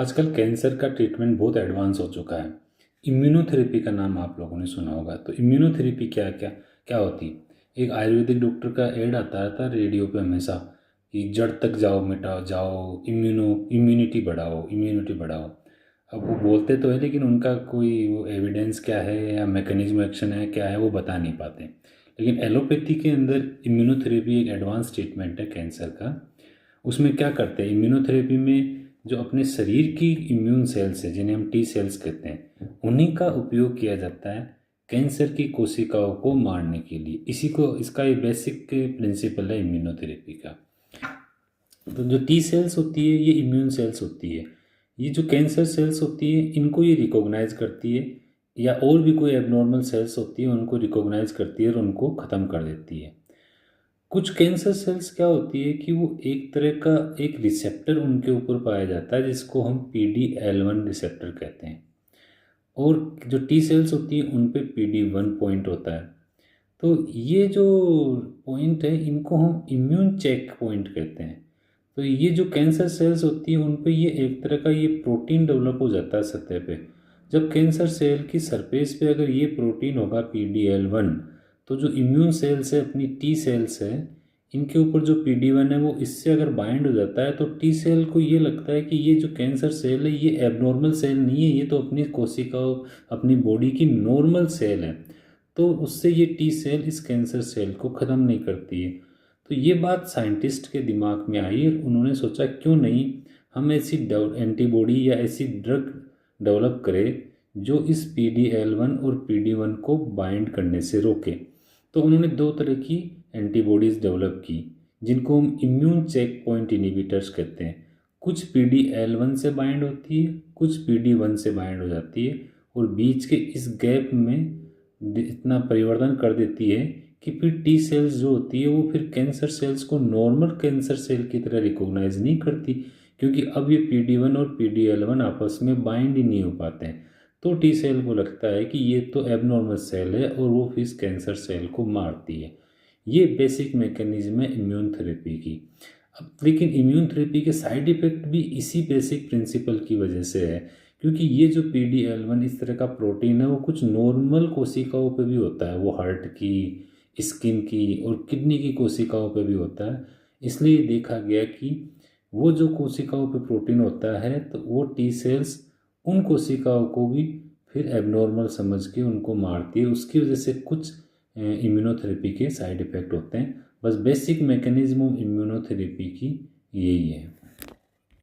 आजकल कैंसर का ट्रीटमेंट बहुत एडवांस हो चुका है। इम्यूनोथेरेपी का नाम आप लोगों ने सुना होगा। तो इम्यूनोथेरेपी क्या क्या क्या होती है? एक आयुर्वेदिक डॉक्टर का एड आता रहता है रेडियो पे हमेशा कि जड़ तक जाओ, मिटाओ, जाओ, इम्यूनिटी बढ़ाओ, इम्यूनिटी बढ़ाओ। अब वो बोलते तो है लेकिन उनका कोई वो एविडेंस क्या है या मैकेनिज्म एक्शन है क्या है वो बता नहीं पाते। लेकिन एलोपैथी के अंदर इम्यूनोथेरेपी एक एडवांस ट्रीटमेंट है कैंसर का। उसमें क्या करते हैं इम्यूनोथेरेपी में, जो अपने शरीर की इम्यून सेल्स है जिन्हें हम टी सेल्स कहते हैं, उन्हीं का उपयोग किया जाता है कैंसर की कोशिकाओं को मारने के लिए। इसी को इसका ये बेसिक प्रिंसिपल है इम्यूनोथेरेपी का। तो जो टी सेल्स होती है ये इम्यून सेल्स होती है। ये जो कैंसर सेल्स होती है इनको ये रिकॉग्नाइज करती है, या और भी कोई एबनॉर्मल सेल्स होती है उनको रिकॉग्नाइज करती है और उनको ख़त्म कर देती है। कुछ कैंसर सेल्स क्या होती है कि वो एक तरह का एक रिसेप्टर उनके ऊपर पाया जाता है जिसको हम PD-L1 रिसेप्टर कहते हैं, और जो टी सेल्स होती है उन पे PD-1 पॉइंट होता है। तो ये जो पॉइंट है इनको हम इम्यून चेक पॉइंट कहते हैं। तो ये जो कैंसर सेल्स होती है उन पे ये एक तरह का ये प्रोटीन डेवलप हो जाता है सतह पे। जब कैंसर सेल की सरफेस पे अगर ये प्रोटीन होगा PD-L1, तो जो इम्यून सेल्स है अपनी टी सेल्स है इनके ऊपर जो PD-1 है वो इससे अगर बाइंड हो जाता है तो टी सेल को ये लगता है कि ये जो कैंसर सेल है ये एबनॉर्मल सेल नहीं है, ये तो अपनी कोशिकाओं अपनी बॉडी की नॉर्मल सेल है। तो उससे ये टी सेल इस कैंसर सेल को ख़त्म नहीं करती है। तो ये बात साइंटिस्ट के दिमाग में आई और उन्होंने सोचा क्यों नहीं हम ऐसी एंटीबॉडी या ऐसी ड्रग डेवलप करें जो इस PD-L1 और PD-1 को बाइंड करने से रोके। तो उन्होंने दो तरह की एंटीबॉडीज़ डेवलप की जिनको हम इम्यून चेक पॉइंट इनिबिटर्स कहते हैं। कुछ PD-L1 से बाइंड होती है, कुछ PD-1 से बाइंड हो जाती है, और बीच के इस गैप में इतना परिवर्तन कर देती है कि फिर टी सेल्स जो होती है वो फिर कैंसर सेल्स को नॉर्मल कैंसर सेल की तरह रिकॉग्नाइज नहीं करती, क्योंकि अब ये PD-1 और PD-L1 आपस में बाइंड ही नहीं हो पाते हैं। तो टी सेल को लगता है कि ये तो एबनॉर्मल सेल है और वो फिर कैंसर सेल को मारती है। ये बेसिक मैकेनिज्म है इम्यून थेरेपी की। अब लेकिन इम्यून थेरेपी के साइड इफ़ेक्ट भी इसी बेसिक प्रिंसिपल की वजह से है, क्योंकि ये जो PD-L1 इस तरह का प्रोटीन है वो कुछ नॉर्मल कोशिकाओं पे भी होता है, वो हार्ट की, स्किन की और किडनी की कोशिकाओं पे भी होता है। इसलिए देखा गया कि वो जो कोशिकाओं पे प्रोटीन होता है तो वो टी सेल्स उन कोशिकाओं को भी फिर एबनॉर्मल समझ के उनको मारती है। उसकी वजह से कुछ इम्यूनोथेरेपी के साइड इफ़ेक्ट होते हैं। बस बेसिक मैकेनिज्म ऑफ इम्यूनोथेरेपी की यही है।